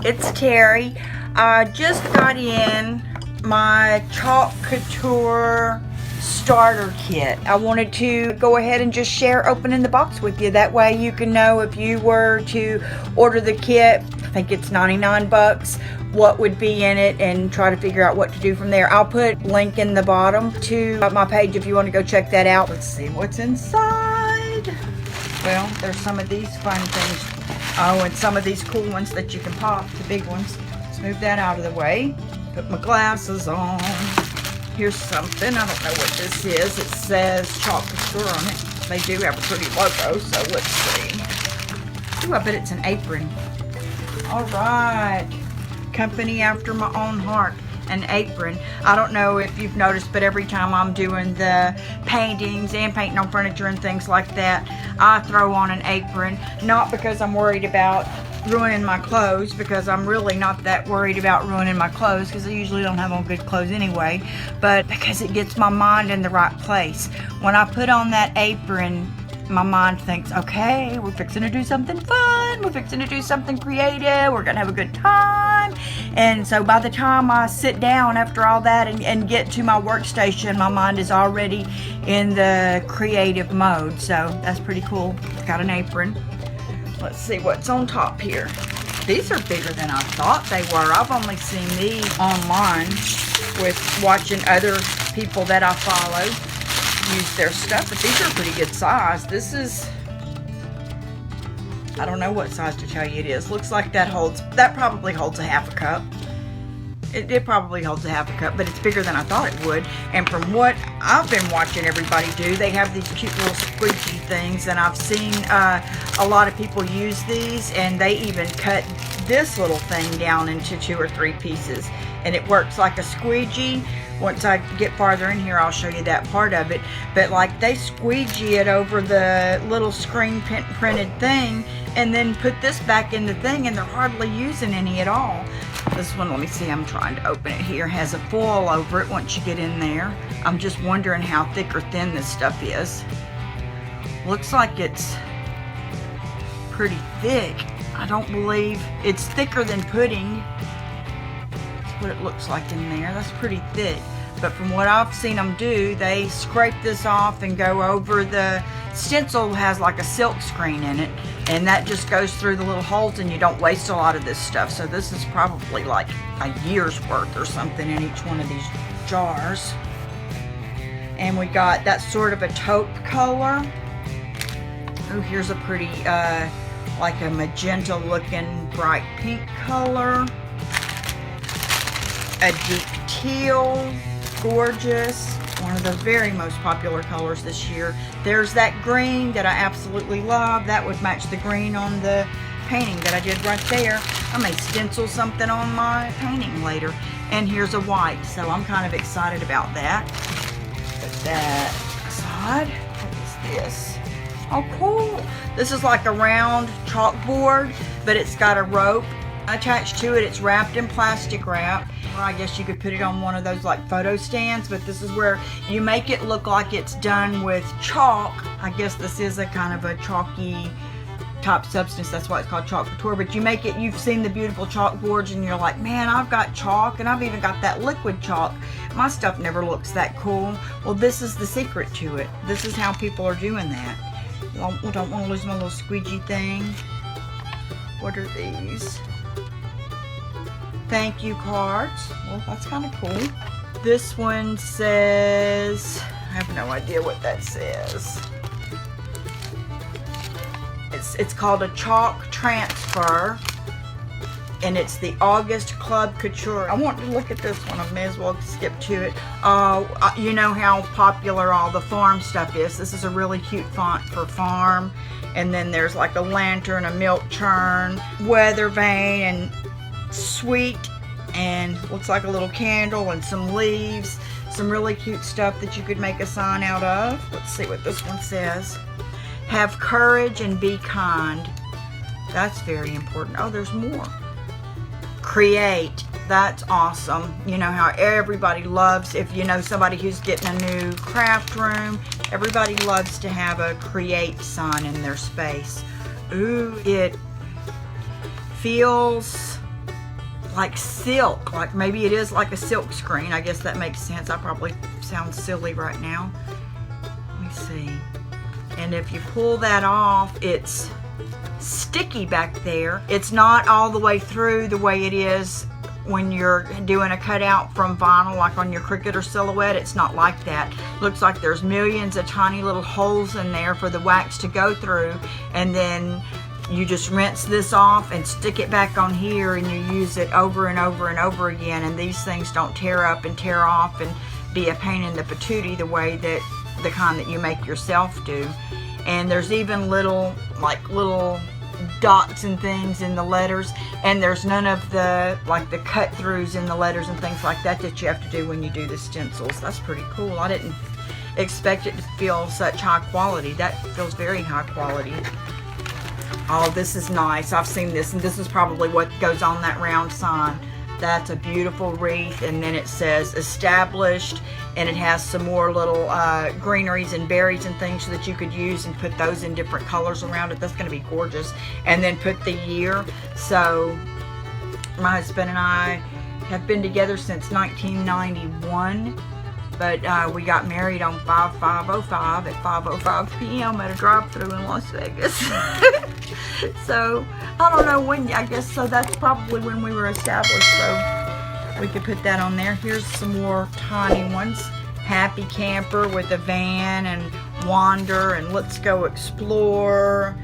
it's Terry. I just got in my Chalk Couture starter kit. I wanted to go ahead and just share opening the box with you. That way you can know if you were to order the kit, I think it's 99 bucks, what would be in it, and try to figure out what to do from there. I'll put link in the bottom to my page if you want to go check that out. Let's see what's inside. Well, there's some of these fun things. Oh, and some of these cool ones that you can pop, the big ones. Let's move that out of the way. Put my glasses on. Here's something. I don't know what this is. It says Chalk Couture on it. They do have a pretty logo, so let's see. Ooh, I bet it's an apron. All right. Company after my own heart. An apron. I don't know if you've noticed, but every time I'm doing the paintings and painting on furniture and things like that, I throw on an apron. Not because I'm worried about ruining my clothes, because I'm really not that worried about ruining my clothes, because I usually don't have on good clothes anyway, but because it gets my mind in the right place. When I put on that apron, my mind thinks, okay, we're fixing to do something fun, we're fixing to do something creative, we're gonna have a good time. And so by the time I sit down after all that and get to my workstation, my mind is already in the creative mode. So that's pretty cool. Got an apron. Let's see what's on top here. These are bigger than I thought they were. I've only seen these online with watching other people that I follow use their stuff, but these are pretty good size. This is, I don't know what size to tell you it is. Looks like that probably holds a half a cup. It probably holds a half a cup, but it's bigger than I thought it would. And from what I've been watching everybody do, they have these cute little squeegee things, and I've seen a lot of people use these, and they even cut this little thing down into 2 or 3 pieces, and it works like a squeegee. Once I get farther in here, I'll show you that part of it. But like, they squeegee it over the little screen printed thing, and then put this back in the thing, and they're hardly using any at all. This one, let me see, I'm trying to open it here, has a foil over it once you get in there. I'm just wondering how thick or thin this stuff is. Looks like it's pretty thick. I don't believe it's thicker than pudding. That's what it looks like in there. That's pretty thick. But from what I've seen them do, they scrape this off and go over the stencil. Has like a silk screen in it, and that just goes through the little holes, and you don't waste a lot of this stuff. So this is probably like a year's worth or something in each one of these jars. And we got that sort of a taupe color. Oh, here's a pretty like a magenta looking bright pink color. A deep teal, gorgeous. One of the very most popular colors this year. There's that green that I absolutely love. That would match the green on the painting that I did right there. I may stencil something on my painting later. And here's a white, so I'm kind of excited about that. Put that aside. What is this? Oh, cool. This is like a round chalkboard, but it's got a rope attached to it. It's wrapped in plastic wrap. Or I guess you could put it on one of those like photo stands, but this is where you make it look like it's done with chalk. I guess this is a kind of a chalky type substance. That's why it's called Chalk Couture. But you make it, you've seen the beautiful chalkboards, and you're like, man, I've got chalk, and I've even got that liquid chalk. My stuff never looks that cool. Well, this is the secret to it. This is how people are doing that. I don't want to lose my little squeegee thing. What are these? Thank you cards. Well, that's kind of cool. This one says, I have no idea what that says. It's called a Chalk Transfer, and it's the August Club Couture. I want to look at this one. I may as well skip to it. You know how popular all the farm stuff is. This is a really cute font for farm. And then there's like a lantern, a milk churn, weather vane, and sweet, and looks like a little candle, and some leaves. Some really cute stuff that you could make a sign out of. Let's see what this one says. Have courage and be kind. That's very important. Oh, there's more. Create. That's awesome. You know how everybody loves, if you know somebody who's getting a new craft room, everybody loves to have a create sign in their space. Ooh, it feels like silk, like maybe it is like a silk screen. I guess that makes sense. I probably sound silly right now. Let me see. And if you pull that off, it's sticky back there. It's not all the way through the way it is when you're doing a cutout from vinyl, like on your Cricut or Silhouette. It's not like that. Looks like there's millions of tiny little holes in there for the wax to go through, and then you just rinse this off and stick it back on here, and you use it over and over and over again, and these things don't tear up and tear off and be a pain in the patootie the way that the kind that you make yourself do. And there's even little dots and things in the letters, and there's none of the the cut throughs in the letters and things like that that you have to do when you do the stencils. That's pretty cool. I didn't expect it to feel such high quality. That feels very high quality. Oh, this is nice. I've seen this, and this is probably what goes on that round sign. That's a beautiful wreath, and then it says established, and it has some more little greeneries and berries and things that you could use and put those in different colors around it. That's going to be gorgeous. And then put the year. So my husband and I have been together since 1991, but we got married on 5/5/05 at 5:05 p.m. at a drive-thru in Las Vegas. So I don't know when, I guess so that's probably when we were established, so we could put that on there. Here's some more tiny ones. Happy camper with a van, and wander, and let's go explore,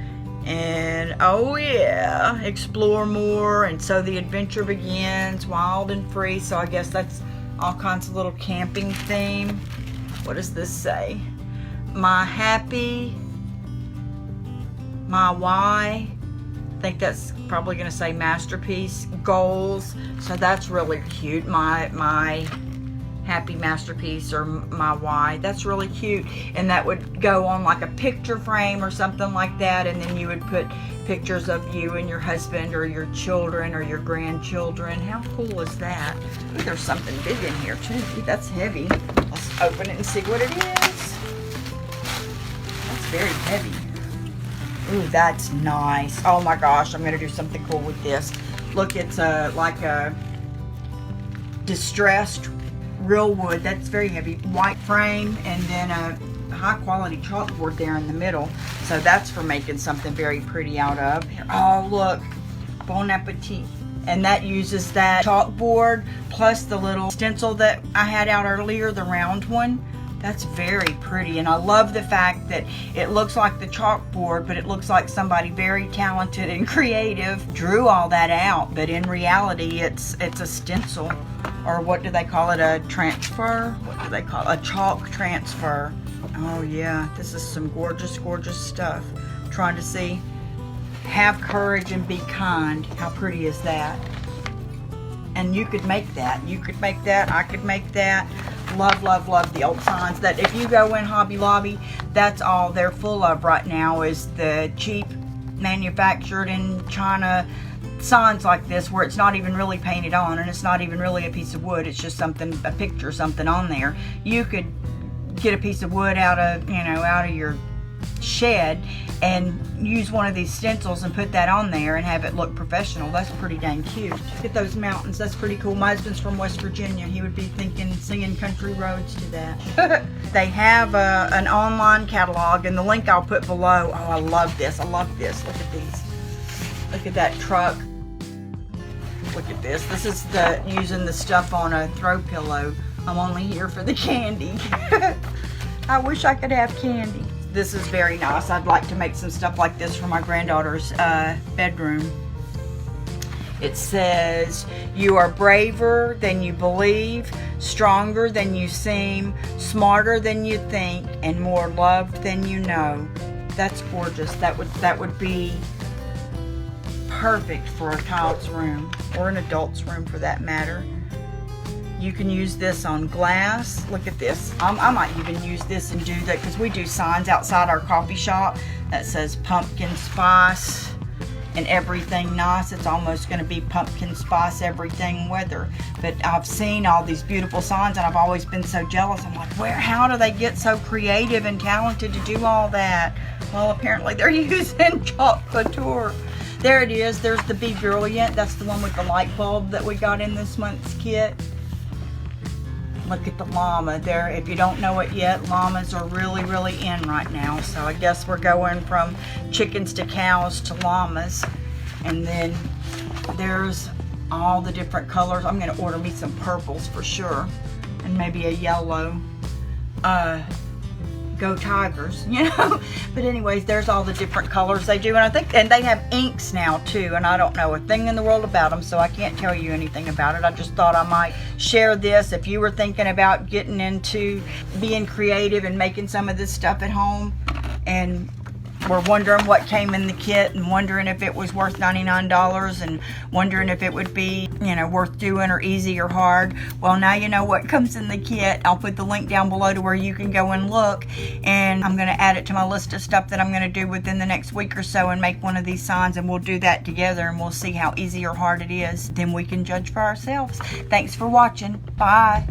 and oh yeah, explore more, and so the adventure begins, wild and free. So I guess that's all kinds of little camping theme. What does this say? My happy, my why. I think that's probably going to say masterpiece, goals. So that's really cute. My happy masterpiece, or my why. That's really cute. And that would go on like a picture frame or something like that, and then you would put pictures of you and your husband or your children or your grandchildren. How cool is that? Ooh, there's something big in here too. That's heavy. Let's open it and see what it is. That's very heavy. Ooh, that's nice. Oh my gosh, I'm gonna do something cool with this. Look, it's like a distressed real wood. That's very heavy. White frame, and then a high quality chalkboard there in the middle. So that's for making something very pretty out of. Oh look, bon appetit. And that uses that chalkboard plus the little stencil that I had out earlier, the round one. That's very pretty, and I love the fact that it looks like the chalkboard, but it looks like somebody very talented and creative drew all that out, but in reality it's a stencil, or what do they call it, a transfer? What do they call it? A chalk transfer. Oh yeah, this is some gorgeous, gorgeous stuff. I'm trying to see. Have courage and be kind. How pretty is that? And you could make that. You could make that. I could make that. Love, love, love the old signs. That if you go in Hobby Lobby, that's all they're full of right now, is the cheap manufactured in China signs like this, where it's not even really painted on, and it's not even really a piece of wood. It's just something, a picture, something on there. You could get a piece of wood out of, out of your shed and use one of these stencils and put that on there and have it look professional. That's pretty dang cute. Look at those mountains. That's pretty cool. My husband's from West Virginia. He would be singing country roads to that. They have an online catalog, and the link I'll put below. Oh, I love this. I love this. Look at these. Look at that truck. Look at this. This is using the stuff on a throw pillow. I'm only here for the candy. I wish I could have candy. This is very nice. I'd like to make some stuff like this for my granddaughter's bedroom. It says, you are braver than you believe, stronger than you seem, smarter than you think, and more loved than you know. That's gorgeous. That would be perfect for a child's room, or an adult's room for that matter. You can use this on glass. Look at this. I might even use this and do that, because we do signs outside our coffee shop that says pumpkin spice and everything nice. It's almost going to be pumpkin spice everything weather. But I've seen all these beautiful signs, and I've always been so jealous. I'm like, how do they get so creative and talented to do all that? Well, apparently they're using Chalk Couture. There it is. There's the Be Brilliant. That's the one with the light bulb that we got in this month's kit. Look at the llama there. If you don't know it yet, llamas are really, really in right now. So I guess we're going from chickens to cows to llamas. And then there's all the different colors. I'm going to order me some purples for sure. And maybe a yellow. Go Tigers, you know. But anyways, there's all the different colors they do, and I think, and they have inks now too, and I don't know a thing in the world about them, so I can't tell you anything about it. I just thought I might share this if you were thinking about getting into being creative and making some of this stuff at home, and we're wondering what came in the kit, and wondering if it was worth $99, and wondering if it would be, you know, worth doing or easy or hard. Well, now you know what comes in the kit. I'll put the link down below to where you can go and look, and I'm going to add it to my list of stuff that I'm going to do within the next week or so and make one of these signs, and we'll do that together, and we'll see how easy or hard it is. Then we can judge for ourselves. Thanks for watching. Bye.